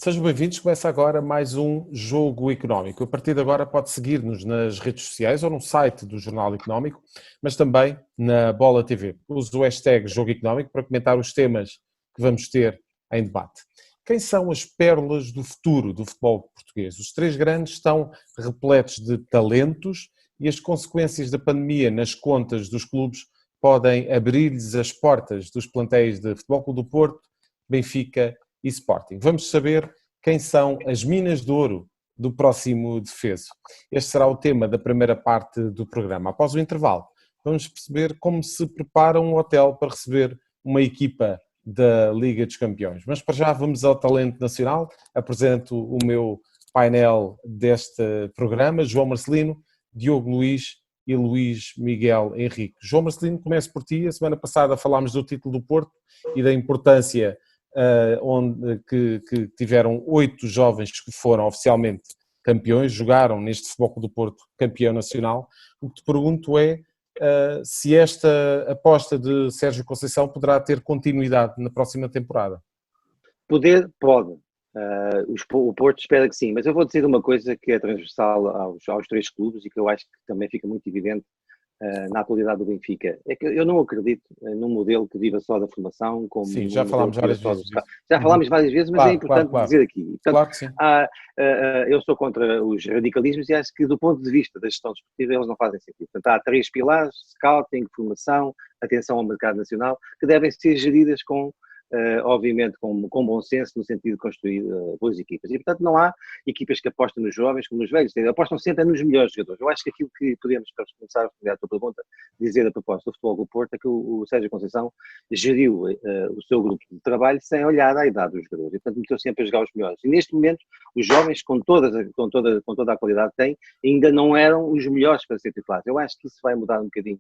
Sejam bem-vindos, começa agora mais um Jogo Económico. A partir de agora pode seguir-nos nas redes sociais ou no site do Jornal Económico, mas também na Bola TV. Use o hashtag Jogo Económico para comentar os temas que vamos ter em debate. Quem são as pérolas do futuro do futebol português? Os três grandes estão repletos de talentos e as consequências da pandemia nas contas dos clubes podem abrir-lhes as portas dos plantéis de Futebol Clube do Porto, Benfica e Sporting. Vamos saber quem são as minas de ouro do próximo defeso. Este será o tema da primeira parte do programa. Após o intervalo, vamos perceber como se prepara um hotel para receber uma equipa da Liga dos Campeões. Mas para já vamos ao talento nacional. Apresento o meu painel deste programa, João Marcelino, Diogo Luís e Luís Miguel Henrique. João Marcelino, começo por ti. A semana passada falámos do título do Porto e da importância que tiveram 8 jovens que foram oficialmente campeões, jogaram neste Futebol Clube do Porto campeão nacional. O que te pergunto é se esta aposta de Sérgio Conceição poderá ter continuidade na próxima temporada. Poder, pode. O Porto espera que sim, mas eu vou dizer uma coisa que é transversal aos três clubes e que eu acho que também fica muito evidente na atualidade do Benfica. É que eu não acredito num modelo que viva só da formação, como sim, já falámos várias vezes. Já falámos várias vezes, mas claro, é importante claro. dizer aqui. Portanto, claro que sim. Eu sou contra os radicalismos e acho que do ponto de vista da gestão desportiva eles não fazem sentido. Portanto, há 3 pilares: scouting, formação, atenção ao mercado nacional, que devem ser geridas obviamente com bom senso, no sentido de construir boas equipas. E, portanto, não há equipas que apostam nos jovens como nos velhos, apostam sempre nos melhores jogadores. Eu acho que aquilo que podemos, para começar a responder à tua pergunta, dizer a propósito do Futebol do Porto é que o Sérgio Conceição geriu o seu grupo de trabalho sem olhar à idade dos jogadores. E, portanto, meteu sempre a jogar os melhores. E, neste momento, os jovens, com toda a qualidade que têm, ainda não eram os melhores para ser titulares. Eu acho que isso vai mudar um bocadinho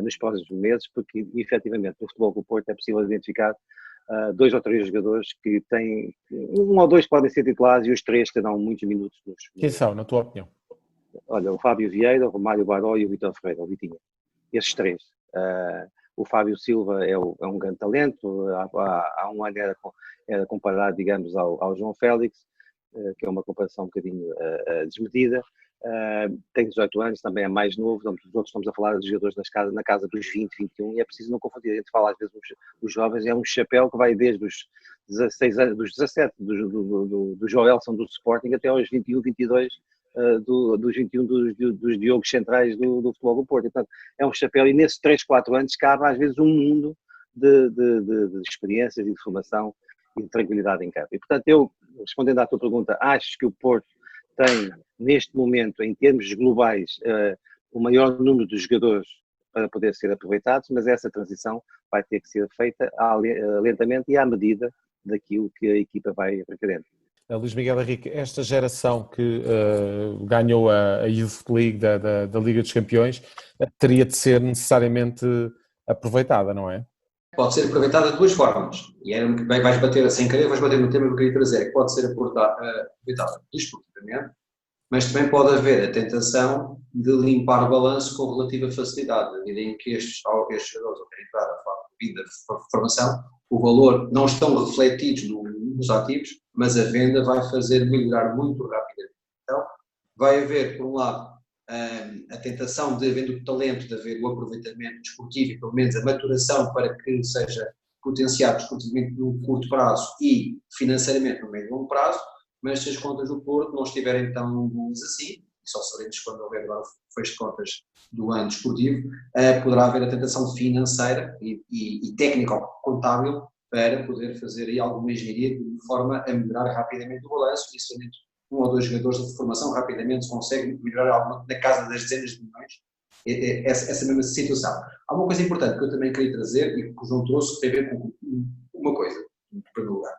nos próximos meses, porque, efetivamente, no Futebol do Porto é possível identificar 2 ou 3 jogadores que têm, 1 ou 2 podem ser titulares e os 3 terão muitos minutos. Quem são, na tua opinião? Olha, o Fábio Vieira, o Romário Baró e o Vítor Ferreira, o Vitinha. Esses 3. O Fábio Silva é um grande talento, há um ano era comparado, digamos, ao João Félix, que é uma comparação um bocadinho desmedida. Tem 18 anos, também é mais novo, os outros estamos a falar de jogadores na casa dos 20, 21, e é preciso não confundir. A gente fala às vezes os jovens, é um chapéu que vai desde os 16 anos, dos 17 do Joelson do Sporting até aos 21, 22 dos 21 dos Diogos centrais do Futebol do Porto. Portanto, é um chapéu, e nesses 3, 4 anos cabe às vezes um mundo de experiências e de formação e de tranquilidade em campo. E, portanto, eu, respondendo à tua pergunta, acho que o Porto tem, neste momento, em termos globais, o maior número de jogadores para poder ser aproveitados, mas essa transição vai ter que ser feita lentamente e à medida daquilo que a equipa vai requerendo. Luís Miguel Henrique, esta geração que ganhou a Youth League da Liga dos Campeões teria de ser necessariamente aproveitada, não é? Pode ser aproveitada de 2 formas, e vais bater sem querer, vais bater no tema que eu queria trazer, que pode ser aproveitada desportivamente, mas também pode haver a tentação de limpar o balanço com relativa facilidade, na medida em que estes jogadores, ao terem entrado a vida de formação, o valor não estão refletidos nos ativos, mas a venda vai fazer melhorar muito rapidamente. Então, vai haver, por um lado, a tentação de, havendo o talento, de haver o aproveitamento desportivo e pelo menos a maturação para que seja potenciado desportivamente no curto prazo e financeiramente no médio e longo prazo, mas se as contas do Porto não estiverem tão boas assim, e só sabemos quando houver agora o fecho de contas do ano desportivo, poderá haver a tentação financeira e técnico-contábil para poder fazer aí alguma engenharia de forma a melhorar rapidamente o balanço, e se 1 ou 2 jogadores de formação rapidamente se consegue melhorar alguma, na casa das dezenas de milhões, essa mesma situação. Há uma coisa importante que eu também queria trazer e que o João trouxe, que tem a ver com uma coisa, em primeiro lugar.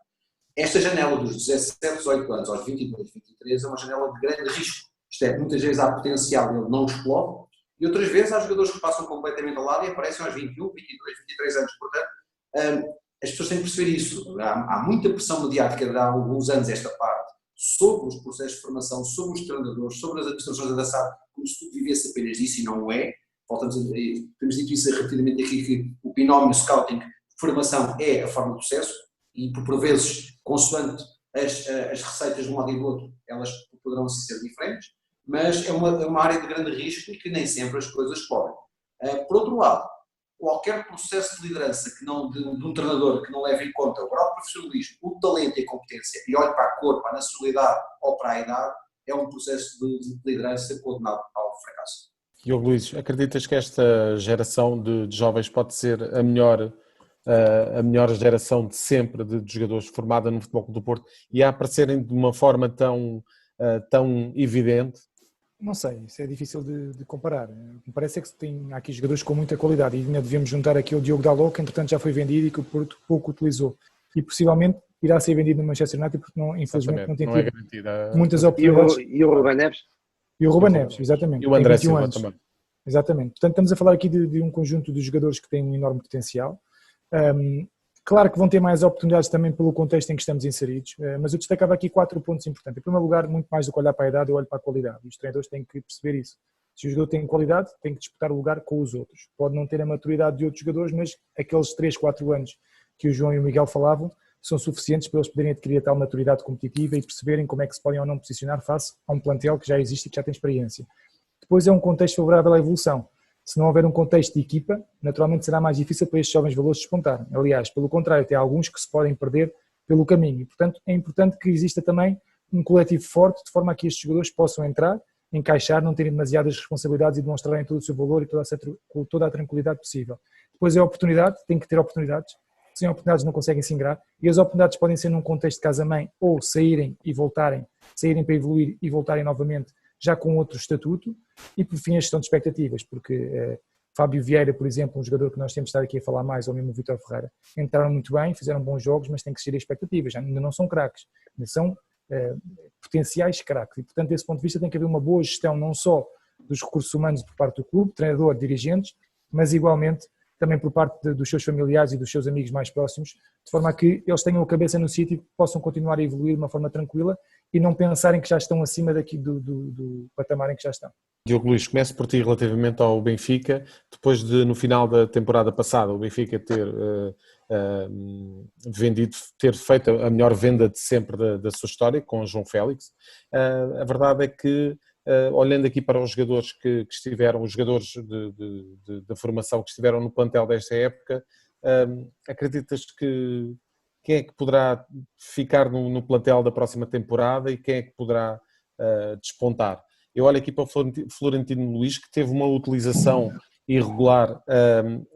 Esta janela dos 17, 18 anos aos 22, 23 é uma janela de grande risco. Isto é, muitas vezes há potencial e ele não explode, e outras vezes há jogadores que passam completamente ao lado e aparecem aos 21, 22, 23 anos. Portanto, as pessoas têm que perceber isso. Há muita pressão mediática de há alguns anos esta parte sobre os processos de formação, sobre os treinadores, sobre as administrações da SAD, como se tudo vivesse apenas disso, e não é. Temos dito isso rapidamente aqui, que o binómio scouting-formação é a forma de processo, e por vezes, consoante as receitas de um lado e do outro, elas poderão ser diferentes, mas é uma área de grande risco e que nem sempre as coisas correm. Por outro lado, qualquer processo de liderança de um treinador que não leve em conta o grau de profissionalismo, o talento e a competência, e olhe para a cor, para a nacionalidade ou para a idade, é um processo de liderança condenado ao fracasso. Diogo Luís, acreditas que esta geração de jovens pode ser a melhor geração de sempre de jogadores formada no Futebol Clube do Porto e a aparecerem de uma forma tão evidente? Não sei, isso é difícil de comparar. O que me parece é que há aqui jogadores com muita qualidade e ainda devemos juntar aqui o Diogo Dalot, que entretanto já foi vendido e que o Porto pouco utilizou. E possivelmente irá ser vendido no Manchester United porque infelizmente não tem tido muitas oportunidades. E o Ruben Neves? E o Ruben Neves, exatamente. E o André Silva também. Exatamente. Portanto, estamos a falar aqui de um conjunto de jogadores que têm um enorme potencial. Claro que vão ter mais oportunidades também pelo contexto em que estamos inseridos, mas eu destacava aqui 4 pontos importantes. Em primeiro lugar, muito mais do que olhar para a idade, eu olho para a qualidade. E os treinadores têm que perceber isso. Se o jogador tem qualidade, tem que disputar o lugar com os outros. Pode não ter a maturidade de outros jogadores, mas aqueles 3, 4 anos que o João e o Miguel falavam são suficientes para eles poderem adquirir a tal maturidade competitiva e perceberem como é que se podem ou não posicionar face a um plantel que já existe e que já tem experiência. Depois é um contexto favorável à evolução. Se não houver um contexto de equipa, naturalmente será mais difícil para estes jovens valores despontarem. Aliás, pelo contrário, tem alguns que se podem perder pelo caminho. E, portanto, é importante que exista também um coletivo forte, de forma a que estes jogadores possam entrar, encaixar, não terem demasiadas responsabilidades e demonstrarem todo o seu valor e toda a tranquilidade possível. Depois é a oportunidade, tem que ter oportunidades. Sem oportunidades não conseguem se ingrar. E as oportunidades podem ser num contexto de casa-mãe ou saírem para evoluir e voltarem novamente já com outro estatuto, e por fim a gestão de expectativas, porque Fábio Vieira, por exemplo, um jogador que nós temos de estar aqui a falar mais, ou mesmo o Vítor Ferreira, entraram muito bem, fizeram bons jogos, mas têm que gerir expectativas, ainda não são craques, ainda são potenciais craques, e portanto desse ponto de vista tem que haver uma boa gestão não só dos recursos humanos por parte do clube, treinador, dirigentes, mas igualmente também por parte dos seus familiares e dos seus amigos mais próximos, de forma a que eles tenham a cabeça no sítio e possam continuar a evoluir de uma forma tranquila e não pensarem que já estão acima daqui do patamar em que já estão. Diogo Luís, começo por ti relativamente ao Benfica, depois de no final da temporada passada o Benfica ter feito a melhor venda de sempre da sua história com o João Félix, a verdade é que olhando aqui para os jogadores que estiveram, os jogadores da formação que estiveram no plantel desta época, acreditas que quem é que poderá ficar no plantel da próxima temporada e quem é que poderá despontar? Eu olho aqui para o Florentino Luís, que teve uma utilização irregular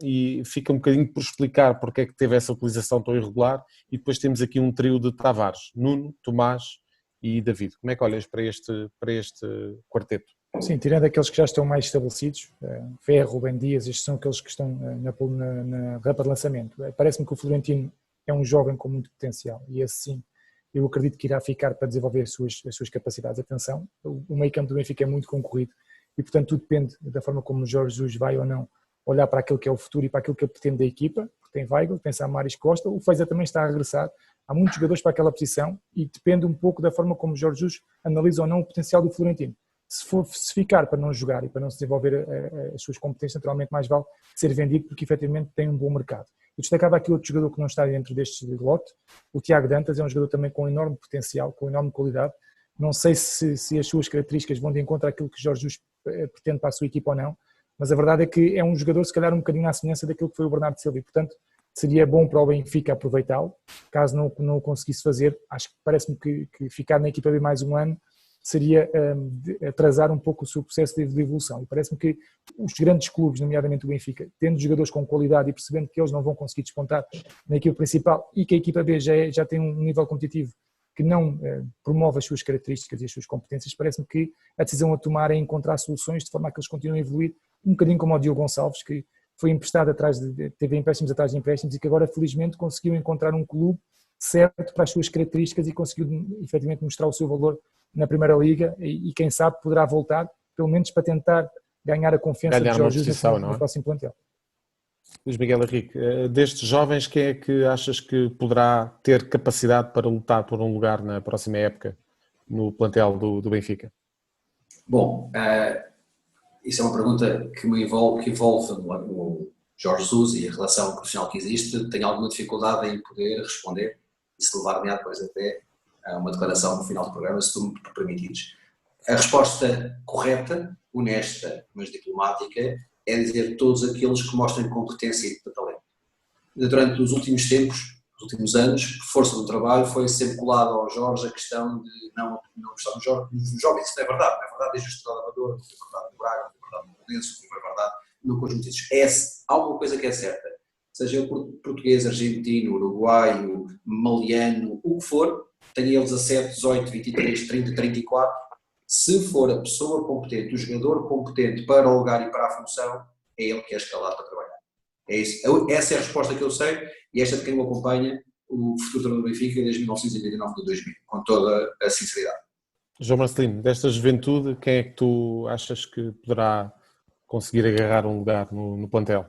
e fica um bocadinho por explicar porque é que teve essa utilização tão irregular, e depois temos aqui um trio de Tavares, Nuno, Tomás e David. Como é que olhas para este quarteto? Sim, tirando aqueles que já estão mais estabelecidos, Ferro, Rubem Dias, estes são aqueles que estão na rapa de lançamento. Parece-me que o Florentino é um jovem com muito potencial e esse sim, eu acredito que irá ficar para desenvolver as suas capacidades. Atenção, o meio campo do Benfica é muito concorrido e portanto tudo depende da forma como o Jorge Jesus vai ou não olhar para aquilo que é o futuro e para aquilo que ele pretende da equipa, porque tem Weigl, tem Samaris Costa, o Feiza também está a regressar, há muitos jogadores para aquela posição e depende um pouco da forma como o Jorge Jesus analisa ou não o potencial do Florentino. Se ficar para não jogar e para não se desenvolver as suas competências, naturalmente mais vale ser vendido porque efetivamente tem um bom mercado. Eu destacava aqui outro jogador que não está dentro deste lote, o Tiago Dantas, é um jogador também com enorme potencial, com enorme qualidade. Não sei se as suas características vão de encontro àquilo que Jorge Jesus pretende para a sua equipa ou não, mas a verdade é que é um jogador se calhar um bocadinho à semelhança daquilo que foi o Bernardo Silva e portanto seria bom para o Benfica aproveitá-lo, caso não o conseguisse fazer. Acho que parece-me que ficar na equipa B mais um ano seria atrasar um pouco o seu processo de evolução. E parece-me que os grandes clubes, nomeadamente o Benfica, tendo jogadores com qualidade e percebendo que eles não vão conseguir despontar na equipa principal e que a equipa B já tem um nível competitivo que não promove as suas características e as suas competências, parece-me que a decisão a tomar é encontrar soluções de forma a que eles continuem a evoluir, um bocadinho como o Diogo Gonçalves, que foi emprestado teve empréstimos atrás de empréstimos e que agora felizmente conseguiu encontrar um clube certo para as suas características e conseguiu efetivamente mostrar o seu valor na Primeira Liga e quem sabe poderá voltar, pelo menos para tentar ganhar a confiança de Jorge Jesus no próximo plantel. Luís Miguel Henrique, destes jovens, quem é que achas que poderá ter capacidade para lutar por um lugar na próxima época no plantel do Benfica? Bom, isso é uma pergunta que envolve o Jorge Jesus e a relação profissional que existe. Tenho alguma dificuldade em poder responder e se levar-me depois até uma declaração no final do programa, se tu me permitires. A resposta correta, honesta, mas diplomática, é dizer todos aqueles que mostrem competência e talento. Durante os últimos tempos, os últimos anos, por força do trabalho, foi sempre colado ao Jorge a questão de não gostar nos jovens. Isso não é verdade, desde o Estrela da Amadora, não foi verdade no Braga, não foi verdade no Bolonense, não foi verdade no conjunto disso. Há uma coisa que é certa, seja português, argentino, uruguaio, maliano, o que for, tenha ele 17, 18, 23, 30, 34, se for a pessoa competente, o jogador competente para o lugar e para a função, é ele que é escalado para trabalhar. É isso. Essa é a resposta que eu sei e esta de quem me acompanha, o futuro treinador do Benfica desde 1999 a 2000, com toda a sinceridade. João Marcelino, desta juventude, quem é que tu achas que poderá conseguir agarrar um lugar no plantel?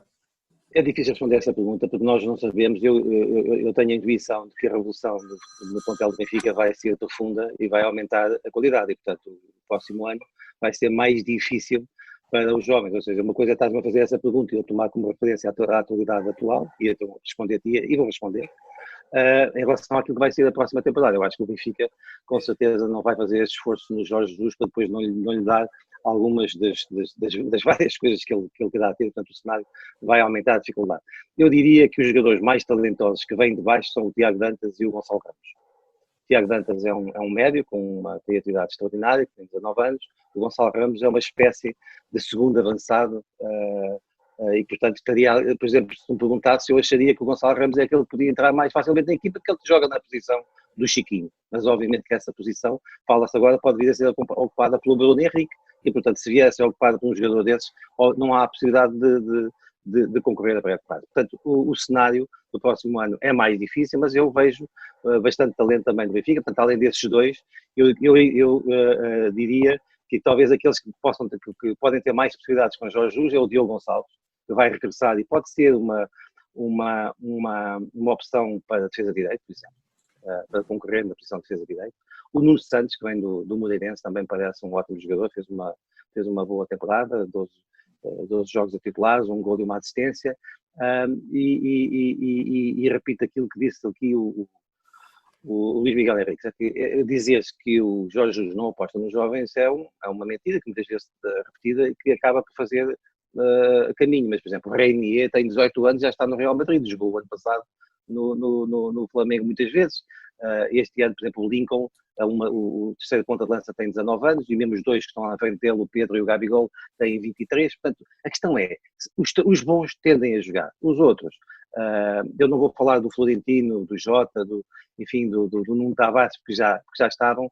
É difícil responder essa pergunta porque nós não sabemos. Eu tenho a intuição de que a revolução no plantel do Benfica vai ser profunda e vai aumentar a qualidade e, portanto, o próximo ano vai ser mais difícil para os jovens. Ou seja, uma coisa é estar-me a fazer essa pergunta e eu tomar como referência a atualidade atual e então responder-te e vou responder. Em relação àquilo que vai ser a próxima temporada, eu acho que o Benfica com certeza não vai fazer esse esforço no Jorge Jesus para depois não lhe dar algumas das várias coisas que ele quer ter, portanto o cenário vai aumentar a dificuldade. Eu diria que os jogadores mais talentosos que vêm de baixo são o Tiago Dantas e o Gonçalo Ramos. O Tiago Dantas é um médio com uma criatividade extraordinária, que tem 19 anos, o Gonçalo Ramos é uma espécie de segundo avançado e portanto estaria, por exemplo, se me perguntasse, eu acharia que o Gonçalo Ramos é aquele que podia entrar mais facilmente na equipa, porque ele joga na posição do Chiquinho, mas obviamente que essa posição, fala-se agora, pode vir a ser ocupada pelo Bruno Henrique, e portanto se vier a ser ocupada por um jogador desses, não há a possibilidade de concorrer a pré-ocupado. Portanto, o cenário do próximo ano é mais difícil, mas eu vejo bastante talento também do Benfica, portanto além desses dois, eu diria que talvez aqueles que podem ter mais possibilidades com Jorge Jesus é o Diogo Gonçalves, que vai regressar e pode ser uma opção para a defesa de direito, por exemplo, para concorrer na posição de defesa de direito. O Nuno Santos, que vem do Moreirense, também parece um ótimo jogador, fez uma boa temporada, 12 jogos a titulares, um gol e uma assistência, e repito aquilo que disse aqui o Luís Miguel Henrique, dizer-se que o Jorge Jesus não aposta nos jovens é uma mentira que muitas vezes é repetida e que acaba por fazer caminho, mas por exemplo o Reinier tem 18 anos, já está no Real Madrid, jogou o ano passado no Flamengo muitas vezes, este ano por exemplo o Lincoln, o terceiro ponta de lança tem 19 anos e mesmo os dois que estão à frente dele, o Pedro e o Gabigol, têm 23, portanto a questão é, os bons tendem a jogar, os outros, eu não vou falar do Florentino, do Jota, do Nuno Tavares, porque já estavam,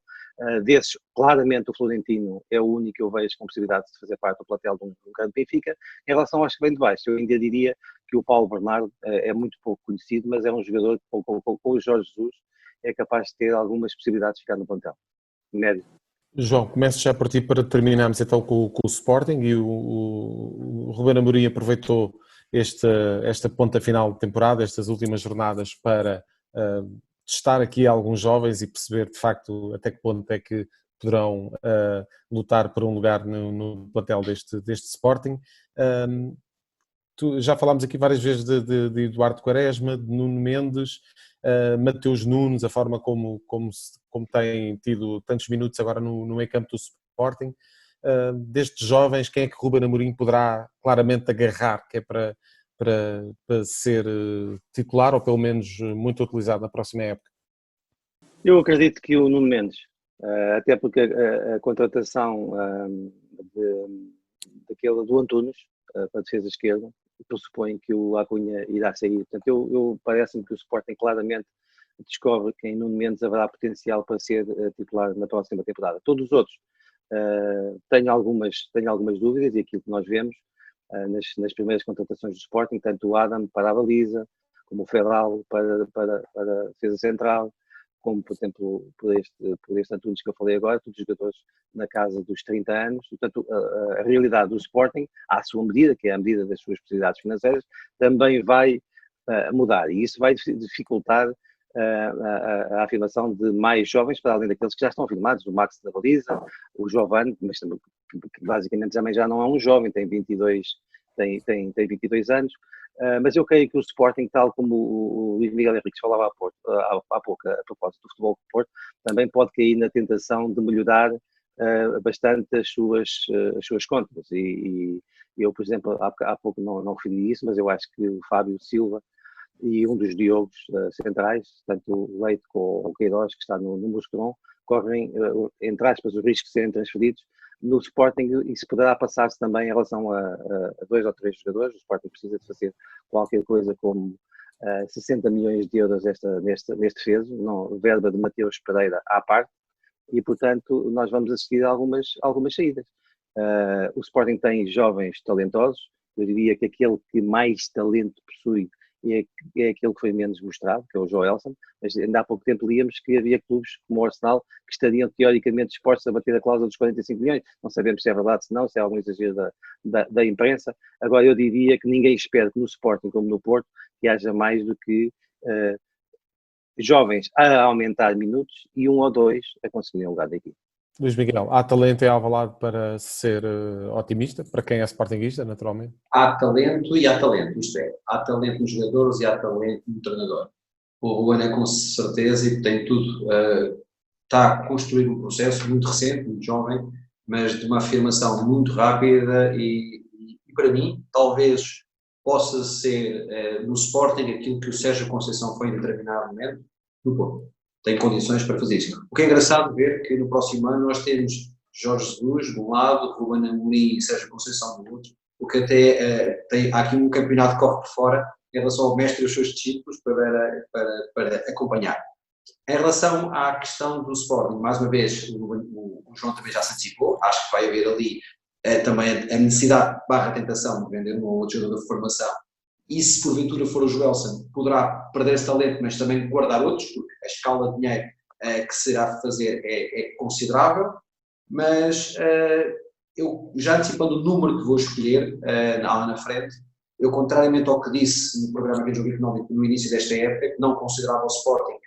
desses, claramente o Florentino é o único que eu vejo com possibilidade de fazer parte do plantel de um grande Benfica. Em relação aos que vêm de baixo, eu ainda diria que o Paulo Bernardo é muito pouco conhecido, mas é um jogador que com o Jorge Jesus é capaz de ter algumas possibilidades de ficar no plantel médio. João, começo já por ti para terminarmos então com o Sporting e o Ruben Amorim aproveitou esta ponta final de temporada, estas últimas jornadas para testar aqui alguns jovens e perceber de facto até que ponto é que poderão lutar por um lugar no plantel deste Sporting. Já falámos aqui várias vezes de Eduardo Quaresma, de Nuno Mendes, Mateus Nunes, a forma como tem tido tantos minutos agora no meio campo do Sporting. Destes jovens, quem é que Ruben Amorim poderá claramente agarrar, que é para ser titular ou pelo menos muito utilizado na próxima época? Eu acredito que o Nuno Mendes, até porque a contratação do Antunes para a defesa esquerda pressupõe que o Acunha irá sair. Portanto, parece-me que o Sporting claramente descobre que em Nuno Mendes haverá potencial para ser titular na próxima temporada. Todos os outros tenho algumas dúvidas e aquilo que nós vemos nas primeiras contratações do Sporting, tanto o Adam para a baliza, como o Federal para a defesa central, como, por exemplo, por este Antunes que eu falei agora, todos os jogadores na casa dos 30 anos. Portanto, a realidade do Sporting, à sua medida, que é a medida das suas possibilidades financeiras, também vai mudar. E isso vai dificultar a afirmação de mais jovens, para além daqueles que já estão afirmados, o Max da baliza, o Giovane, mas que basicamente também já não é um jovem, tem 22 tem 22 anos, mas eu creio que o Sporting, tal como o Luís Miguel Henriques falava há pouco, a propósito do futebol do Porto, também pode cair na tentação de melhorar bastante as suas contas. E eu, por exemplo, há pouco não referi isso, mas eu acho que o Fábio Silva e um dos Diogos centrais, tanto o Leite como o Queiroz, que está no Moscron, correm, entre aspas, os riscos de serem transferidos no Sporting, e se poderá passar-se também em relação a 2 ou 3 jogadores. O Sporting precisa de fazer qualquer coisa como 60 milhões de euros neste defeso, verba de Mateus Pereira à parte, e portanto nós vamos assistir a algumas saídas. O Sporting tem jovens talentosos, eu diria que aquele que mais talento possui é aquele que foi menos mostrado, que é o Joelson, mas ainda há pouco tempo líamos que havia clubes como o Arsenal que estariam teoricamente dispostos a bater a cláusula dos 45 milhões, não sabemos se é verdade, se não, se é algum exagero da imprensa. Agora eu diria que ninguém espera que no Sporting como no Porto que haja mais do que jovens a aumentar minutos e 1 ou 2 a conseguirem um lugar da equipe. Luís Miguel, há talento em Alvalade para ser otimista, para quem é sportinguista, naturalmente? Há talento e há talento, isto é, há talento nos jogadores e há talento no treinador. O Ruben é com certeza e tem tudo, está a construir um processo muito recente, muito jovem, mas de uma afirmação muito rápida e para mim, talvez possa ser no Sporting aquilo que o Sérgio Conceição foi em determinado momento no Porto. Tem condições para fazer isso. O que é engraçado ver que no próximo ano nós temos Jorge Jesus de um lado, Ruben Amorim e Sérgio Conceição do outro, o que até há aqui um campeonato que corre por fora em relação ao mestre e os seus discípulos para acompanhar. Em relação à questão do Sporting, mais uma vez, o João também já se antecipou, acho que vai haver ali também a necessidade / tentação de vender um ou outro jogador de formação. E se porventura for o Joelson, poderá perder esse talento, mas também guardar outros, porque a escala de dinheiro que será de fazer é considerável. Mas eu, já antecipando o número que vou escolher lá na frente, eu, contrariamente ao que disse no programa de Jogo Económico no início desta época, que não considerava o Sporting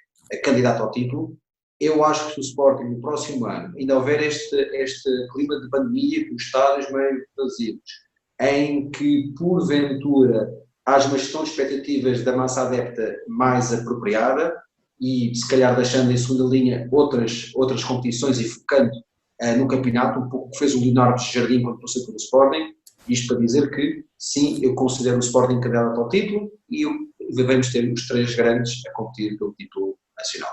candidato ao título, eu acho que o Sporting no próximo ano, ainda houver este clima de pandemia, com os estádios meio vazios, em que porventura haja uma gestão de expectativas da massa adepta mais apropriada e se calhar deixando em segunda linha outras competições e focando no campeonato, um pouco que fez o Leonardo Jardim quando passou pelo Sporting, isto para dizer que sim, eu considero o Sporting candidato ao título e devemos ter os 3 grandes a competir pelo título nacional.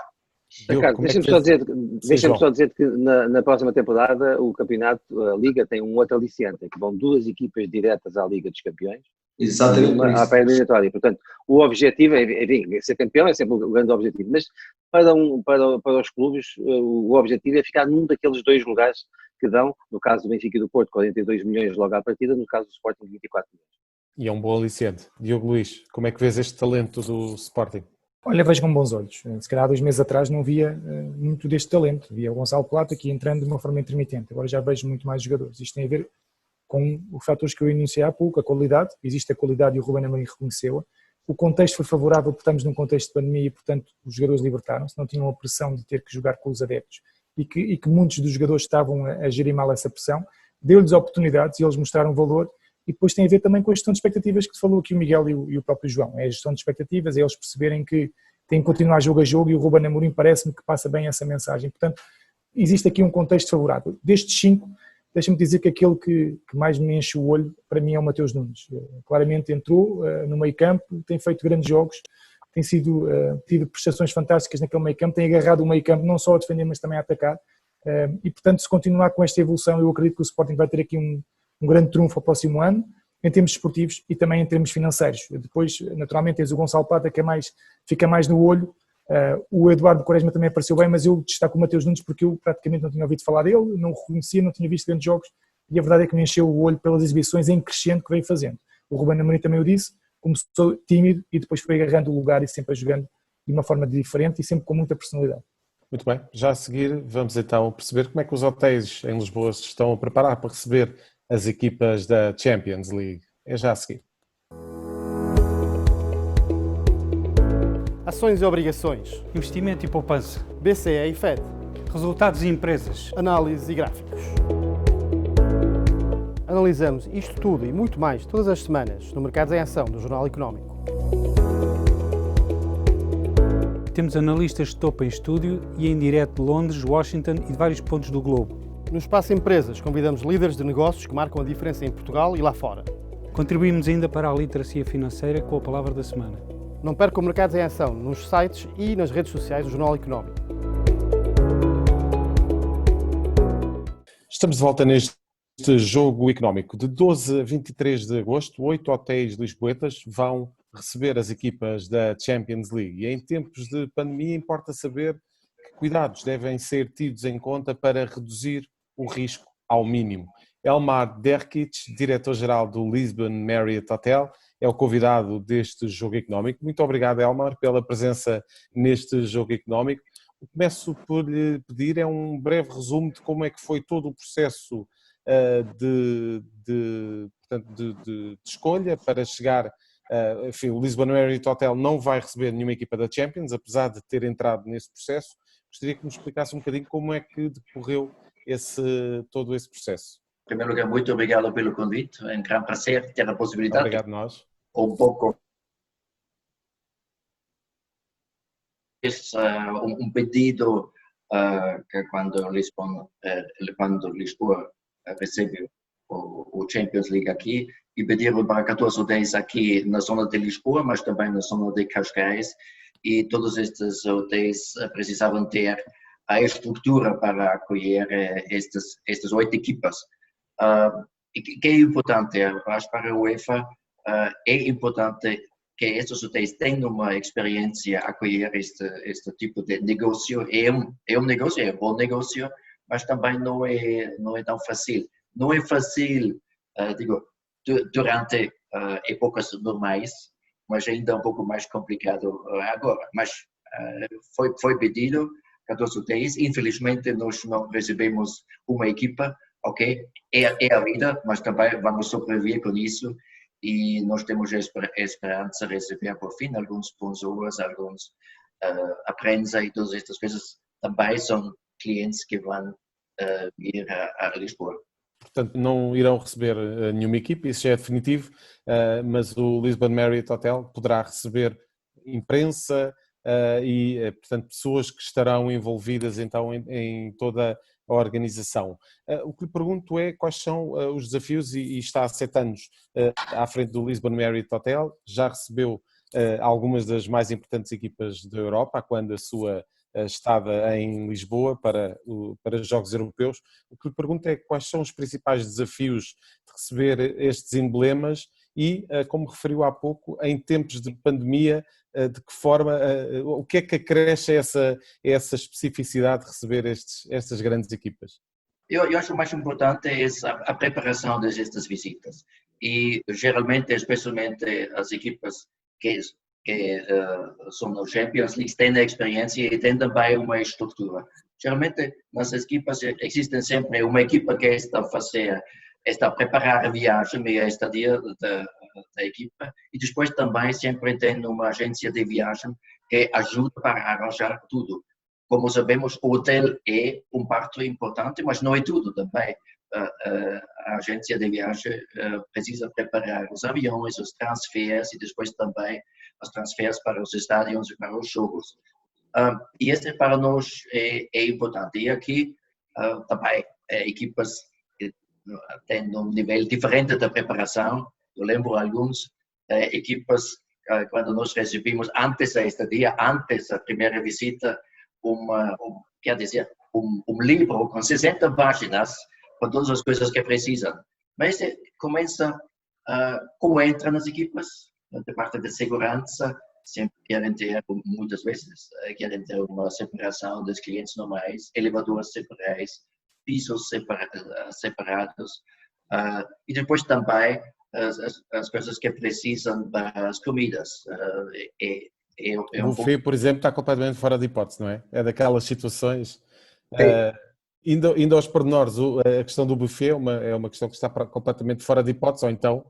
Ricardo, deixa-me só dizer que na próxima temporada o campeonato, a Liga, tem um outro aliciente, que vão 2 equipas diretas à Liga dos Campeões. Exatamente. À pré-eliminatória. Portanto, o objetivo é ser campeão, é sempre o grande objetivo, mas para os clubes o objetivo é ficar num daqueles 2 lugares que dão, no caso do Benfica e do Porto, 42 milhões logo à partida, no caso do Sporting, 24 milhões. E é um bom aliciente. Diogo Luís, como é que vês este talento do Sporting? Olha, vejo com bons olhos. Se calhar há 2 meses atrás não via muito deste talento. Via o Gonçalo Plata aqui entrando de uma forma intermitente. Agora já vejo muito mais jogadores. Isto tem a ver com os fatores que eu iniciei há pouco, a qualidade. Existe a qualidade e o Ruben Amorim reconheceu-a. O contexto foi favorável porque estamos num contexto de pandemia e, portanto, os jogadores libertaram-se. Não tinham a pressão de ter que jogar com os adeptos e que muitos dos jogadores estavam a gerir mal essa pressão. Deu-lhes oportunidades e eles mostraram valor. E depois tem a ver também com a gestão de expectativas que falou aqui o Miguel e o próprio João. É a gestão de expectativas, é eles perceberem que têm que continuar jogo a jogo e o Ruben Amorim parece-me que passa bem essa mensagem. Portanto, existe aqui um contexto favorável. Destes 5, deixa-me dizer que aquele que mais me enche o olho, para mim, é o Mateus Nunes. Claramente entrou no meio campo, tem feito grandes jogos, tem tido prestações fantásticas naquele meio campo, tem agarrado o meio campo não só a defender, mas também a atacar. E, portanto, se continuar com esta evolução, eu acredito que o Sporting vai ter aqui um grande trunfo ao próximo ano, em termos esportivos e também em termos financeiros. Depois, naturalmente, tens o Gonçalo Plata, que fica mais no olho. O Eduardo Quaresma também apareceu bem, mas eu destaco o Mateus Nunes porque eu praticamente não tinha ouvido falar dele, não o reconhecia, não tinha visto grandes jogos e a verdade é que me encheu o olho pelas exibições em crescente que veio fazendo. O Ruben Amorim também o disse, começou tímido e depois foi agarrando o lugar e sempre a jogando de uma forma diferente e sempre com muita personalidade. Muito bem, já a seguir vamos então perceber como é que os hotéis em Lisboa se estão a preparar para receber as equipas da Champions League. É já a seguir. Ações e obrigações. Investimento e poupança. BCE e FED. Resultados e empresas. Análise e gráficos. analisamos isto tudo e muito mais todas as semanas no Mercados em Ação do Jornal Económico. Temos analistas de topo em estúdio e em direto de Londres, Washington e de vários pontos do globo. No Espaço Empresas, convidamos líderes de negócios que marcam a diferença em Portugal e lá fora. Contribuímos ainda para a literacia financeira com a palavra da semana. Não percam Mercados em Ação nos sites e nas redes sociais do Jornal Económico. Estamos de volta neste jogo económico. De 12 a 23 de agosto, 8 hotéis lisboetas vão receber as equipas da Champions League. E em tempos de pandemia importa saber que cuidados devem ser tidos em conta para reduzir o risco ao mínimo. Elmar Derkic, diretor-geral do Lisbon Marriott Hotel, é o convidado deste jogo económico. Muito obrigado, Elmar, pela presença neste jogo económico. O que começo por lhe pedir é um breve resumo de como é que foi todo o processo de escolha para chegar. Enfim, o Lisbon Marriott Hotel não vai receber nenhuma equipa da Champions, apesar de ter entrado nesse processo. Gostaria que nos explicasse um bocadinho como é que decorreu todo esse processo. Em primeiro lugar, muito obrigado pelo convite. É um grande prazer ter a possibilidade. Obrigado, nós. Um pouco pedido que quando Lisboa recebe o Champions League aqui, e pediram para 14 hotéis aqui na zona de Lisboa, mas também na zona de Cascais, e todos estes hotéis precisavam ter a estrutura para acolher estas 8 equipas. Que é importante, acho, para a UEFA, é importante que estes hotéis tenham uma experiência a acolher este tipo de negócio. É um negócio, é um bom negócio, mas também não é tão fácil. Não é fácil, durante épocas normais, mas ainda um pouco mais complicado agora. Mas foi pedido 14 hotéis. Infelizmente, nós não recebemos uma equipa, ok? É a vida, mas também vamos sobreviver com isso. E nós temos a esperança de receber, por fim, alguns sponsors, alguns a prensa e todas estas coisas também são clientes que vão vir a Lisboa. Portanto, não irão receber nenhuma equipe, isso já é definitivo, mas o Lisbon Marriott Hotel poderá receber imprensa e, portanto, pessoas que estarão envolvidas então em toda a organização. O que lhe pergunto é quais são os desafios, e está há 7 anos à frente do Lisbon Marriott Hotel, já recebeu algumas das mais importantes equipas da Europa, quando a sua estada em Lisboa para os Jogos Europeus. O que lhe pergunto é quais são os principais desafios de receber estes emblemas e, como referiu há pouco, em tempos de pandemia, de que forma, o que é que acresce essa especificidade de receber estas grandes equipas? Eu acho o mais importante é a preparação destas visitas. E, geralmente, especialmente as equipas que são no Champions League, têm a experiência e têm também uma estrutura. Geralmente, nas equipas, existe sempre uma equipa que está a preparar a viagem e a estadia da equipa, e depois também sempre tem uma agência de viagem que ajuda para arranjar tudo. Como sabemos, o hotel é parte importante, mas não é tudo também. A agência de viagem precisa preparar os aviões, os transferes e depois também os transferes para os estádios e para os jogos. E este para nós é importante. E aqui também equipas que têm um nível diferente de preparação. Eu lembro algumas equipas, quando nós recebemos antes da estadia, antes da primeira visita, um livro com 60 páginas com todas as coisas que precisam. Mas começa, como entra nas equipas, da parte de segurança, sempre querem ter, muitas vezes, querem ter uma separação dos clientes normais, elevadores separados, pisos separados, e depois também as coisas que precisam para as comidas. O buffet, por exemplo, está completamente fora de hipótese, não é? É daquelas situações... Indo aos pormenores, a questão do buffet é uma questão que está completamente fora de hipótese, ou então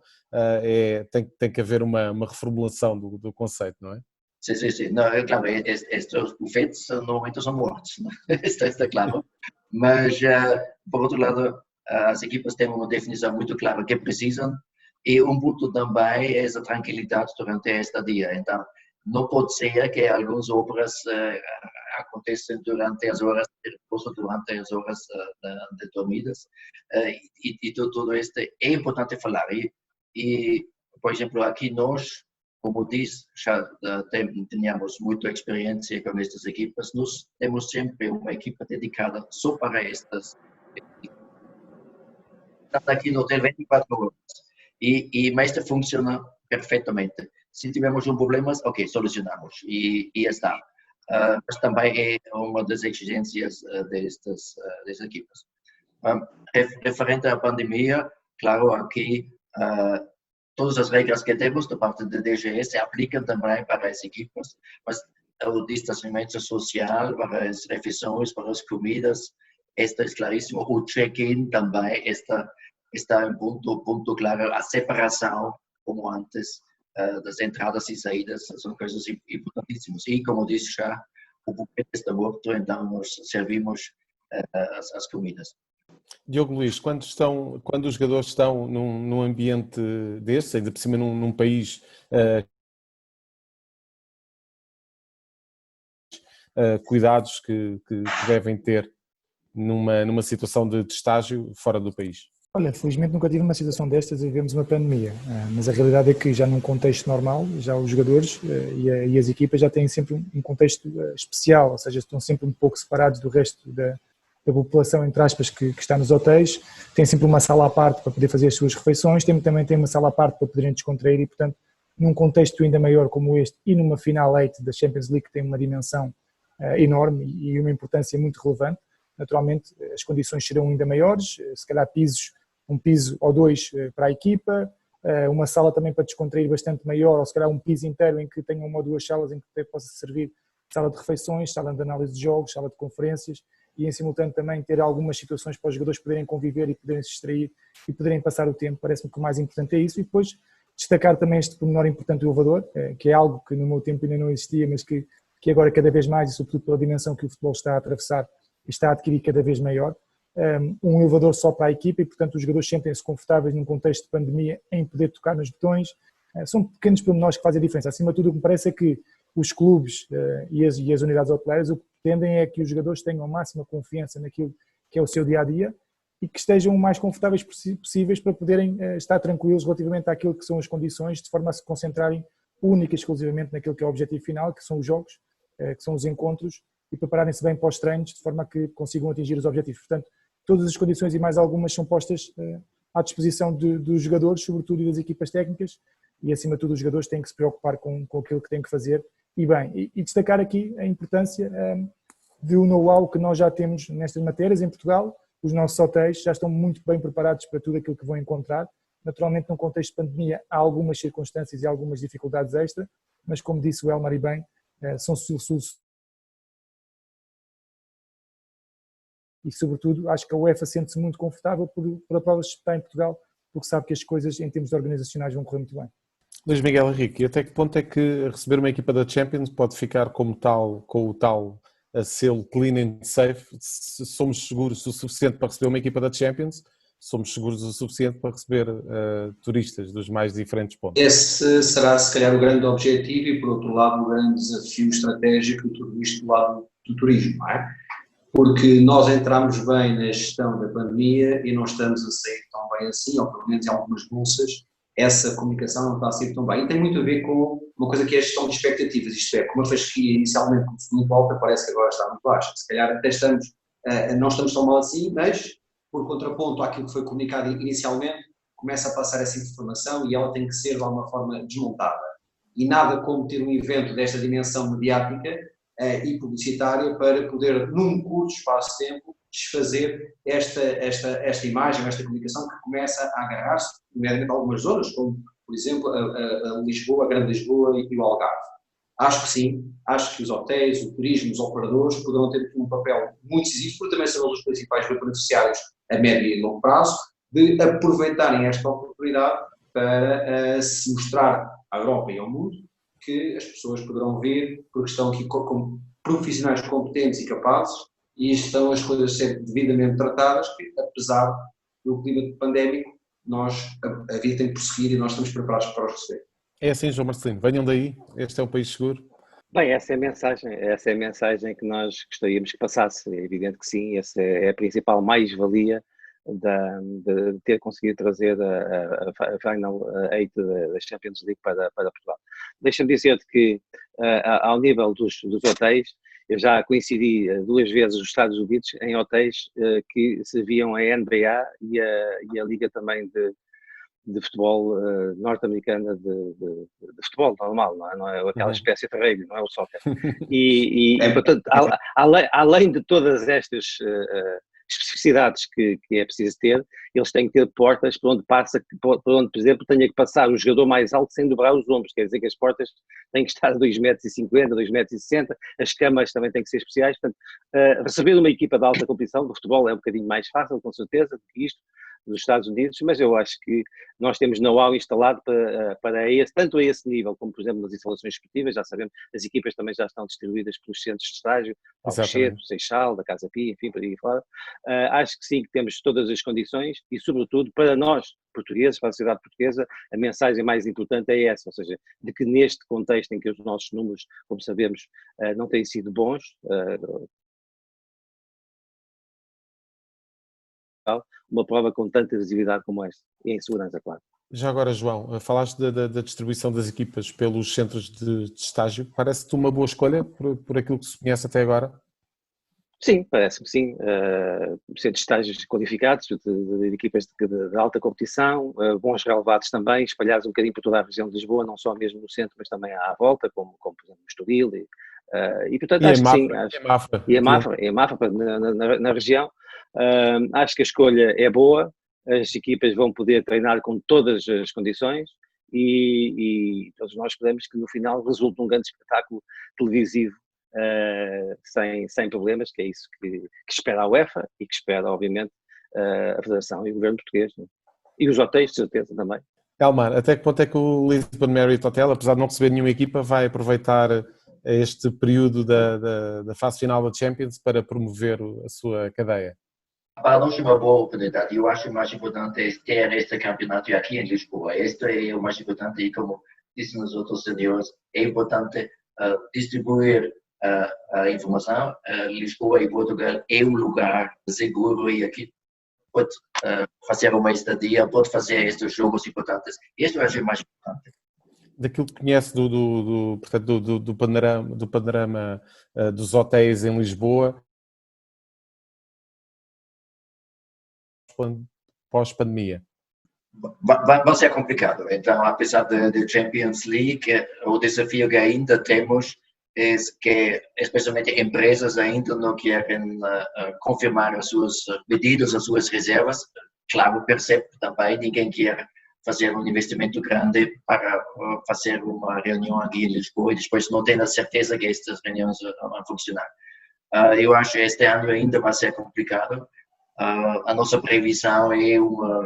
tem que haver uma reformulação do conceito, não é? Sim. Não, claro, estes buffets normalmente são mortos, está claro. Mas, por outro lado, as equipas têm uma definição muito clara que precisam, e um ponto também é essa tranquilidade durante a estadia. Então, não pode ser que algumas obras acontecem durante as horas de repouso, durante as horas de dormidas, e tudo isso é importante falar. E, por exemplo, aqui nós, como diz, já tínhamos muita experiência com estas equipas, nós temos sempre uma equipa dedicada só para estas equipas. Está aqui no hotel 24 horas. Mas funciona perfeitamente. Se tivermos um problema, ok, solucionamos e está. Mas também é uma das exigências destas equipas. Referente à pandemia, claro, aqui todas as regras que temos da parte da DGE se aplicam também para as equipas, mas o distanciamento social, para as refeições, para as comidas, está claríssimo. O check-in também está em ponto claro. A separação, como antes, das entradas e saídas são coisas importantíssimas. E, como disse já, o buffet está morto, então nós servimos as comidas. Diogo Luís, quando os jogadores estão num ambiente desse, ainda por cima num país cuidados que devem ter numa situação de estágio fora do país? Olha, felizmente nunca tive uma situação destas e vivemos uma pandemia, mas a realidade é que já num contexto normal, já os jogadores e as equipas já têm sempre um contexto especial, ou seja, estão sempre um pouco separados do resto da população, entre aspas, que está nos hotéis, têm sempre uma sala à parte para poder fazer as suas refeições, também tem uma sala à parte para poderem descontrair e, portanto, num contexto ainda maior como este e numa final 8 da Champions League que tem uma dimensão enorme e uma importância muito relevante, naturalmente as condições serão ainda maiores, se calhar um piso ou dois para a equipa, uma sala também para descontrair bastante maior, ou se calhar um piso inteiro em que tenha uma ou duas salas em que possa servir sala de refeições, sala de análise de jogos, sala de conferências e em simultâneo também ter algumas situações para os jogadores poderem conviver e poderem se distrair e poderem passar o tempo. Parece-me que o mais importante é isso. E depois destacar também este pormenor importante do elevador, que é algo que no meu tempo ainda não existia, mas que agora cada vez mais, e sobretudo pela dimensão que o futebol está a atravessar, está a adquirir cada vez maior. Um elevador só para a equipa e, portanto, os jogadores sentem-se confortáveis num contexto de pandemia em poder tocar nos botões. São pequenos pormenores que fazem a diferença. Acima de tudo, o que me parece é que os clubes e as unidades hoteleiras o que pretendem é que os jogadores tenham a máxima confiança naquilo que é o seu dia-a-dia e que estejam o mais confortáveis possíveis para poderem estar tranquilos relativamente àquilo que são as condições, de forma a se concentrarem única e exclusivamente naquilo que é o objetivo final, que são os jogos, que são os encontros, e prepararem-se bem para os treinos, de forma a que consigam atingir os objetivos. Portanto, todas as condições e mais algumas são postas à disposição dos jogadores, sobretudo e das equipas técnicas, e acima de tudo os jogadores têm que se preocupar com aquilo que têm que fazer. E bem, e destacar aqui a importância do know-how que nós já temos nestas matérias em Portugal. Os nossos hotéis já estão muito bem preparados para tudo aquilo que vão encontrar. Naturalmente, num contexto de pandemia, há algumas circunstâncias e algumas dificuldades extra, mas como disse o Elmar e bem, são soluções. E, sobretudo, acho que a UEFA sente-se muito confortável por a prova de estar em Portugal, porque sabe que as coisas, em termos organizacionais, vão correr muito bem. Luís Miguel Henrique, e até que ponto é que receber uma equipa da Champions pode ficar com o tal selo clean and safe? Se somos seguros o suficiente para receber uma equipa da Champions, somos seguros o suficiente para receber turistas dos mais diferentes pontos? Esse será, se calhar, o grande objetivo e, por outro lado, o grande desafio estratégico de tudo isto do lado do turismo, não é? Porque nós entramos bem na gestão da pandemia e não estamos a sair tão bem assim, ou pelo menos em algumas bolsas, essa comunicação não está a sair tão bem. E tem muito a ver com uma coisa que é a gestão de expectativas, isto é, como a fasquia inicialmente começou muito alta, parece que agora está muito baixa. Se calhar até não estamos tão mal assim, mas, por contraponto àquilo que foi comunicado inicialmente, começa a passar essa informação e ela tem que ser de alguma forma desmontada. E nada como ter um evento desta dimensão mediática e publicitária para poder, num curto espaço de tempo, desfazer esta imagem, esta comunicação que começa a agarrar-se, nomeadamente algumas zonas, como, por exemplo, a Lisboa, a Grande Lisboa e o Algarve. Acho que sim, acho que os hotéis, o turismo, os operadores poderão ter um papel muito decisivo, porque também são os principais beneficiários a médio e longo prazo, de aproveitarem esta oportunidade para se mostrar à Europa e ao mundo que as pessoas poderão ver, porque estão aqui como profissionais competentes e capazes e estão as coisas a ser devidamente tratadas, que apesar no clima pandémico, a vida tem que prosseguir e nós estamos preparados para os receber. É assim, João Marcelino, venham daí, este é o país seguro. Bem, essa é a mensagem que nós gostaríamos que passasse. É evidente que sim, essa é a principal mais-valia de ter conseguido trazer a Final 8 da Champions League para Portugal. Deixa-me dizer-te que, ao nível dos hotéis, eu já coincidi 2 vezes nos Estados Unidos em hotéis que serviam a NBA e a Liga também de futebol norte-americana, de futebol normal, não é aquela espécie de rugby, não é o soccer. E portanto, além de todas estas especificidades que é preciso ter, eles têm que ter portas por onde passa, por onde, por exemplo, tenha que passar o jogador mais alto sem dobrar os ombros, quer dizer que as portas têm que estar a 2,50 m, 2,60 m, as camas também têm que ser especiais, portanto, receber uma equipa de alta competição do futebol é um bocadinho mais fácil, com certeza, do que isto, dos Estados Unidos, mas eu acho que nós temos know-how instalado tanto a esse nível, como por exemplo nas instalações esportivas, já sabemos, as equipas também já estão distribuídas pelos centros de estágio, Alcochete, Seixal, da Casa Pia, enfim, por aí fora. Acho que sim, que temos todas as condições e, sobretudo, para nós, portugueses, para a sociedade portuguesa, a mensagem mais importante é essa, ou seja, de que neste contexto em que os nossos números, como sabemos, não têm sido bons, uma prova com tanta visibilidade como esta, e em segurança, claro. Já agora, João, falaste da distribuição das equipas pelos centros de estágio, parece-te uma boa escolha por aquilo que se conhece até agora? Sim, parece-me sim, centros de estágios qualificados, de equipas de alta competição, bons relevados também, espalhados um bocadinho por toda a região de Lisboa, não só mesmo no centro, mas também à volta, como por exemplo no Estoril, e portanto acho que sim. E a Mafra na região. Acho que a escolha é boa, as equipas vão poder treinar com todas as condições e todos nós esperamos que no final resulte um grande espetáculo televisivo sem problemas, que é isso que espera a UEFA e que espera obviamente a Federação e o Governo português, né? E os hotéis de certeza também. Elmar, até que ponto é que o Lisbon Marriott Hotel, apesar de não receber nenhuma equipa, vai aproveitar este período da fase final da Champions para promover a sua cadeia? Para nós é uma boa oportunidade. Eu acho mais importante ter este campeonato aqui em Lisboa. Este é o mais importante e, como dizem os outros senhores, é importante distribuir a informação. Lisboa e Portugal é um lugar seguro e aqui pode fazer uma estadia, pode fazer estes jogos importantes. Isso eu acho mais importante. Daquilo que conhece do panorama dos hotéis em Lisboa, pós-pandemia? Vai ser complicado. Então, apesar da Champions League, o desafio que ainda temos é que, especialmente, empresas ainda não querem confirmar os seus pedidos, as suas reservas. Claro, percebo também, ninguém quer fazer um investimento grande para fazer uma reunião aqui em Lisboa e depois não ter a certeza que estas reuniões vão funcionar. Eu acho que este ano ainda vai ser complicado. A nossa previsão é uma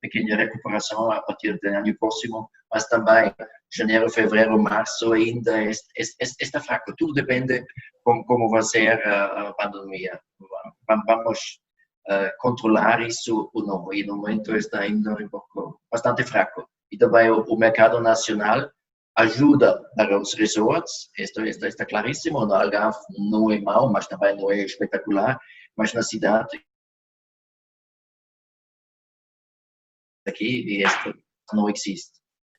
pequena recuperação a partir do ano próximo, mas também janeiro, fevereiro, março ainda está fraco. Tudo depende como vai ser a pandemia. Vamos controlar isso ou não, e no momento está ainda um pouco bastante fraco. E também o mercado nacional ajuda para os resorts, isto está claríssimo. No Algarve não é mau, mas também não é espetacular, mas na cidade aqui e este não existe.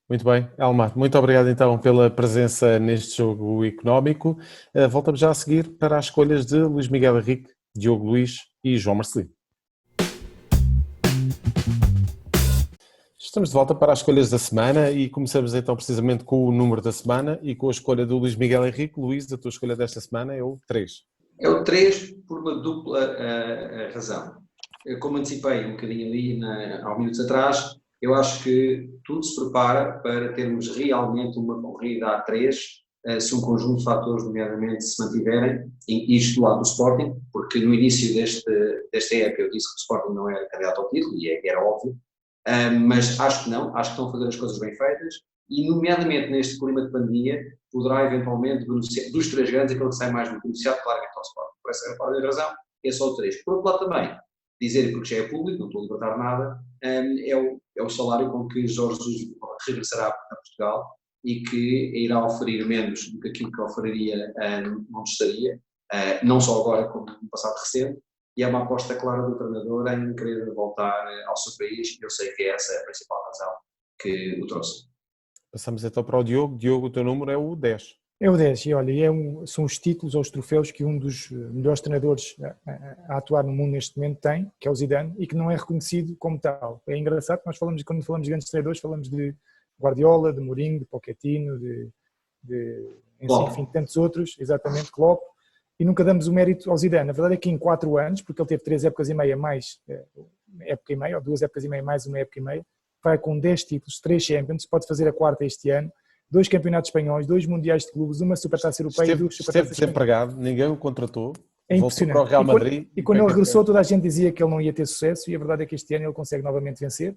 Muito bem, Elmar, muito obrigado então pela presença neste jogo económico. Voltamos já a seguir para as escolhas de Luís Miguel Henrique, Diogo Luís e João Marcelino. Estamos de volta para as escolhas da semana e começamos então precisamente com o número da semana e com a escolha do Luís Miguel Henrique. Luís, a tua escolha desta semana é o 3. É o 3 por uma dupla razão. Como antecipei um bocadinho ali há uns minutos atrás, eu acho que tudo se prepara para termos realmente uma corrida a 3, se um conjunto de fatores, nomeadamente, se mantiverem, isto do lado do Sporting, porque no início desta época eu disse que o Sporting não era candidato ao título, e era óbvio, mas acho que não, acho que estão a fazer as coisas bem feitas, e nomeadamente neste clima de pandemia, poderá eventualmente beneficiar, dos 3 grandes, aquele que sai mais beneficiado, claramente ao Sporting. Por essa razão, é só o 3. Por outro lado também, dizer, porque já é público, não estou a libertar nada, é o salário com que Jorge Jesus regressará a Portugal e que irá oferir menos do que aquilo que oferiria onde estaria, não só agora como no passado recente, e é uma aposta clara do treinador em querer voltar ao seu país, e eu sei que essa é a principal razão que o trouxe. Passamos então para o Diogo. Diogo, o teu número é o 10. É o 10, e olha, são os títulos ou os troféus que um dos melhores treinadores a atuar no mundo neste momento tem, que é o Zidane, e que não é reconhecido como tal. É engraçado que quando falamos de grandes treinadores, falamos de Guardiola, de Mourinho, de Pochettino, enfim, tantos outros, exatamente, Klopp, e nunca damos o mérito ao Zidane. A verdade é que em 4 anos, porque ele teve 3 épocas e meia mais época e meia, ou 2 épocas e meia mais uma época e meia, vai com 10 títulos, 3 Champions, pode fazer a 4ª este ano, 2 campeonatos espanhóis, 2 mundiais de clubes, uma supertaça europeia e 2 supertaças. Esteve desempregado, ninguém o contratou. É impressionante. Para o Real Madrid, e quando ele regressou, toda a gente dizia que ele não ia ter sucesso, e a verdade é que este ano ele consegue novamente vencer.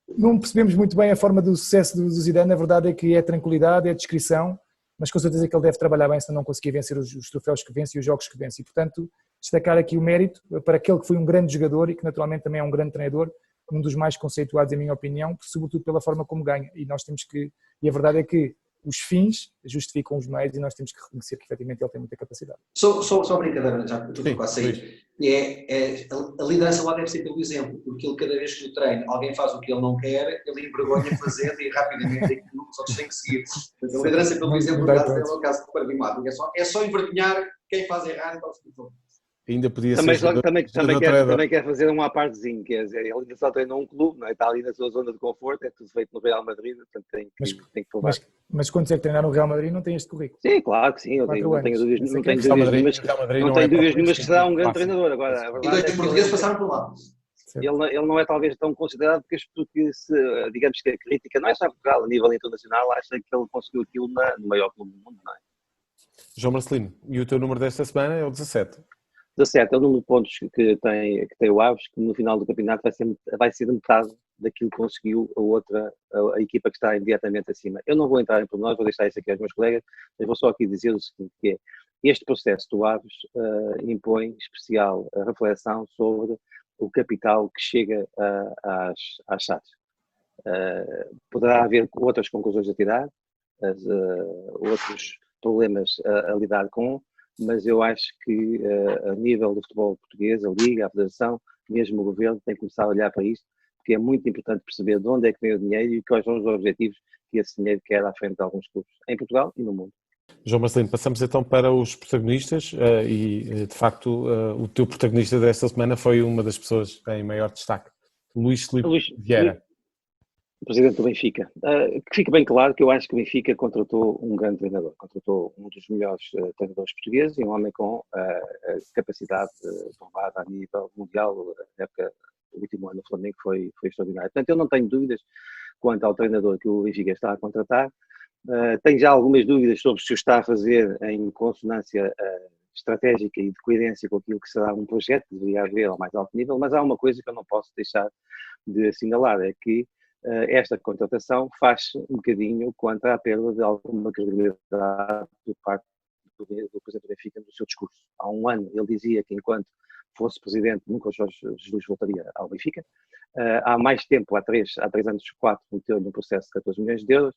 Não percebemos muito bem a forma do sucesso do Zidane, a verdade é que é tranquilidade, é discrição, mas com certeza que ele deve trabalhar bem se não conseguir vencer os troféus que vence e os jogos que vence. E, portanto, destacar aqui o mérito para aquele que foi um grande jogador e que naturalmente também é um grande treinador, um dos mais conceituados, em minha opinião, sobretudo pela forma como ganha. E nós temos que, e a verdade é que os fins justificam os meios e nós temos que reconhecer que efetivamente ele tem muita capacidade. Só brincadeira, já que estou quase a sair. A liderança lá deve ser pelo exemplo, porque ele, cada vez que no treino alguém faz o que ele não quer, ele envergonha fazendo e rapidamente os outros têm que seguir. Portanto, a liderança pelo exemplo é um caso paradigmático. É só envergonhar quem faz errado. Ainda podia também, ser também quer fazer uma partezinho, quer dizer, ele ainda só treinou um clube, não é? Está ali na sua zona de conforto, é tudo feito no Real Madrid, portanto tem que provar. Mas quando você treinar no Real não tem este currículo. Sim, claro que sim, eu não tenho dúvidas nenhumas que será um grande treinador. Agora, a verdade e 2 portugueses passaram por lá. Ele não é talvez tão considerado porque digamos que a crítica, não é só Portugal, a nível internacional, acha que ele conseguiu aquilo no maior clube do mundo, não é? João Marcelino, e o teu número desta semana é o 17. 17 é o número de pontos que tem o Aves, que no final do campeonato vai ser metade daquilo que conseguiu a equipa que está imediatamente acima. Eu não vou entrar em pormenores, vou deixar isso aqui aos meus colegas, mas vou só aqui dizer o seguinte, que é, este processo do Aves impõe especial reflexão sobre o capital que chega às SADs. Poderá haver outras conclusões a tirar, outros problemas a lidar com, mas eu acho que a nível do futebol português, a Liga, a Federação, mesmo o Governo, tem que começar a olhar para isto, porque é muito importante perceber de onde é que vem o dinheiro e quais são os objetivos que esse dinheiro quer à frente de alguns clubes, em Portugal e no mundo. João Marcelino, passamos então para os protagonistas e, de facto, o teu protagonista desta semana foi uma das pessoas em maior destaque, Luís Filipe Vieira. O presidente do Benfica. Que fique bem claro que eu acho que o Benfica contratou um grande treinador, contratou um dos melhores treinadores portugueses e um homem com capacidade provada a nível mundial. A época do último ano no Flamengo foi extraordinário. Portanto, eu não tenho dúvidas quanto ao treinador que o Benfica está a contratar. Tenho já algumas dúvidas sobre se o está a fazer em consonância estratégica e de coerência com aquilo que será um projeto que deveria haver ao mais alto nível, mas há uma coisa que eu não posso deixar de assinalar, é que esta contratação faz um bocadinho quanto à perda de alguma credibilidade por parte do Presidente do Benfica no seu discurso. Há um ano ele dizia que enquanto fosse Presidente nunca o Jorge Jesus voltaria ao Benfica. Há mais tempo, há 3 anos, 4, meteu-lhe um processo de 14 milhões de euros.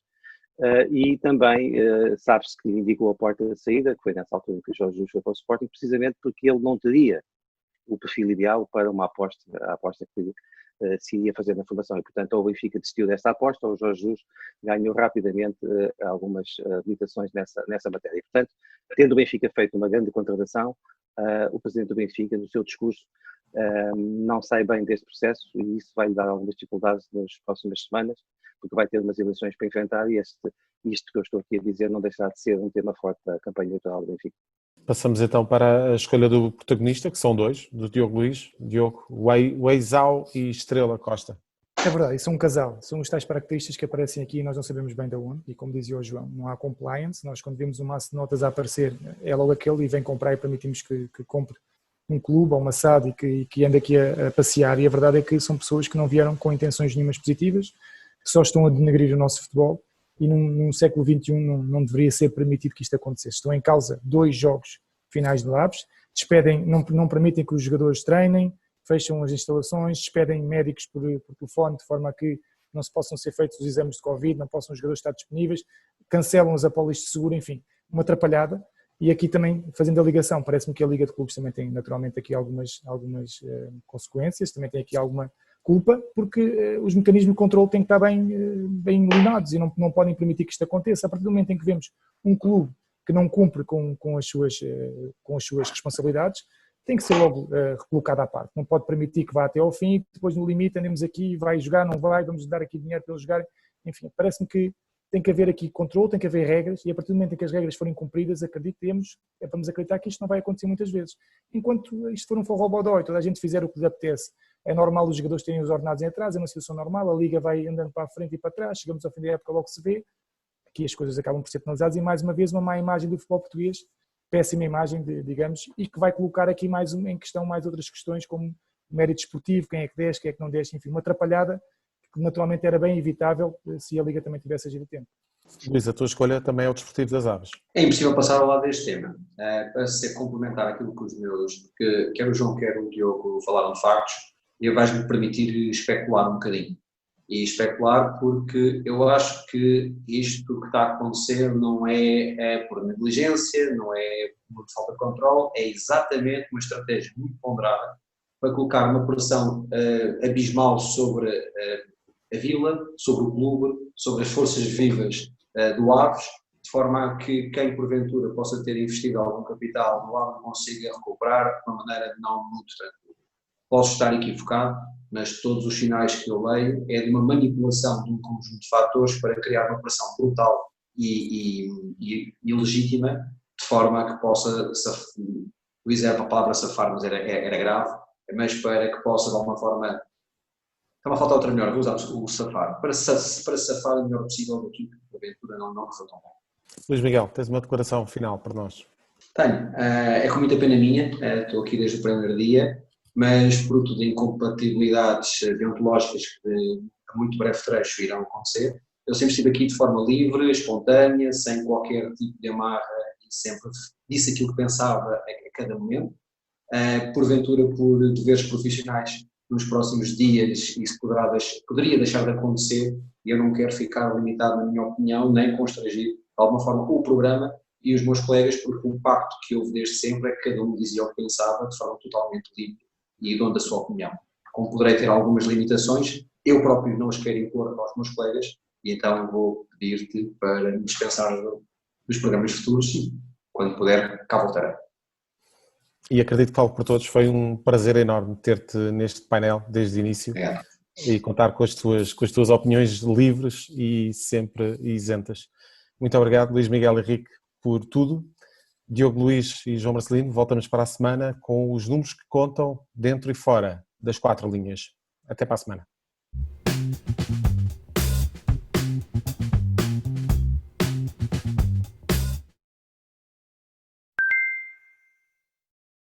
E também sabe-se que indicou a porta de saída, que foi nessa altura que o Jorge Jesus foi para o Sporting, precisamente porque ele não teria o perfil ideal para a aposta que se iria fazer na formação e, portanto, o Benfica desistiu dessa aposta, o Jorge Jesus ganhou rapidamente algumas habilitações nessa matéria. E, portanto, tendo o Benfica feito uma grande contratação, o Presidente do Benfica, no seu discurso, não sai bem deste processo e isso vai lhe dar algumas dificuldades nas próximas semanas, porque vai ter umas eleições para enfrentar e isto que eu estou aqui a dizer não deixará de ser um tema forte da campanha eleitoral do Benfica. Passamos então para a escolha do protagonista, que são 2, do Diogo Luís, Diogo Weizau e Estrela Costa. É verdade, são um casal, são os tais características que aparecem aqui e nós não sabemos bem de onde, e como dizia o João, não há compliance, nós quando vemos um maço de notas a aparecer, é logo aquele e vem comprar e permitimos que compre um clube ou uma SAD e que ande aqui a passear, e a verdade é que são pessoas que não vieram com intenções nenhumas positivas, que só estão a denegrir o nosso futebol, e num século XXI não deveria ser permitido que isto acontecesse. Estão em causa 2 jogos finais de Aves, despedem, não permitem que os jogadores treinem, fecham as instalações, despedem médicos por telefone, de forma a que não se possam ser feitos os exames de Covid, não possam os jogadores estar disponíveis, cancelam as apólices de seguro, enfim, uma atrapalhada. E aqui também, fazendo a ligação, parece-me que a Liga de Clubes também tem naturalmente aqui algumas consequências, também tem aqui alguma culpa, porque os mecanismos de controle têm que estar bem alinhados e não podem permitir que isto aconteça. A partir do momento em que vemos um clube que não cumpre com as suas responsabilidades, tem que ser logo recolocado à parte. Não pode permitir que vá até ao fim e depois no limite andemos aqui, vai jogar, não vai, vamos dar aqui dinheiro para eles jogarem. Enfim, parece-me que tem que haver aqui controle, tem que haver regras, e a partir do momento em que as regras forem cumpridas, vamos acreditar que isto não vai acontecer muitas vezes. Enquanto isto for um forró-bodó, toda a gente fizer o que lhe apetece, é normal os jogadores terem os ordenados em atraso, é uma situação normal, a Liga vai andando para a frente e para trás, chegamos ao fim da época, logo se vê, aqui as coisas acabam por ser penalizadas, e mais uma vez uma má imagem do futebol português, péssima imagem, digamos, e que vai colocar aqui em questão mais outras questões, como mérito esportivo, quem é que desce, quem é que não desce, enfim, uma atrapalhada que naturalmente era bem evitável se a Liga também tivesse agido a tempo. Luís, a tua escolha também é o Desportivo das Aves. É impossível passar ao lado deste tema, para ser complementar aquilo que os meus, porque quer o João, quer o Diogo falaram de factos, e eu vais-me permitir especular um bocadinho. E especular porque eu acho que isto que está a acontecer não é por negligência, não é por falta de controle, é exatamente uma estratégia muito ponderada para colocar uma pressão abismal sobre a Vila, sobre o clube, sobre as forças vivas do Aves, de forma a que quem porventura possa ter investido algum capital no Aves consiga recuperar de uma maneira não muito tranquila. Posso estar equivocado, mas todos os sinais que eu leio é de uma manipulação de um conjunto de fatores para criar uma pressão brutal e ilegítima, de forma a que possa, Luís, a palavra safar, mas era grave, mas para que possa de alguma forma, está-me a faltar outra melhor, vou usar o safar, para safar o melhor possível daquilo que a aventura não foi tão bom. Luís Miguel, tens uma declaração final para nós? Tenho, é com muita pena minha, estou aqui desde o primeiro dia, mas fruto de incompatibilidades deontológicas que a muito breve trecho irão acontecer, eu sempre estive aqui de forma livre, espontânea, sem qualquer tipo de amarra e sempre disse aquilo que pensava a cada momento. Porventura, por deveres profissionais nos próximos dias, isso poderia deixar de acontecer e eu não quero ficar limitado na minha opinião, nem constrangido de alguma forma com o programa e os meus colegas, porque o pacto que houve desde sempre é que cada um dizia o que pensava de forma totalmente livre e dono da sua opinião. Como poderei ter algumas limitações, eu próprio não as quero impor aos meus colegas e então vou pedir-te para me dispensar dos programas futuros e quando puder, cá voltarei. E acredito que falo por todos, foi um prazer enorme ter-te neste painel desde o início e contar com as tuas opiniões livres e sempre isentas. Muito obrigado, Luís Miguel Henrique, por tudo. Diogo Luís e João Marcelino, voltamos para a semana com os números que contam dentro e fora das 4 linhas. Até para a semana.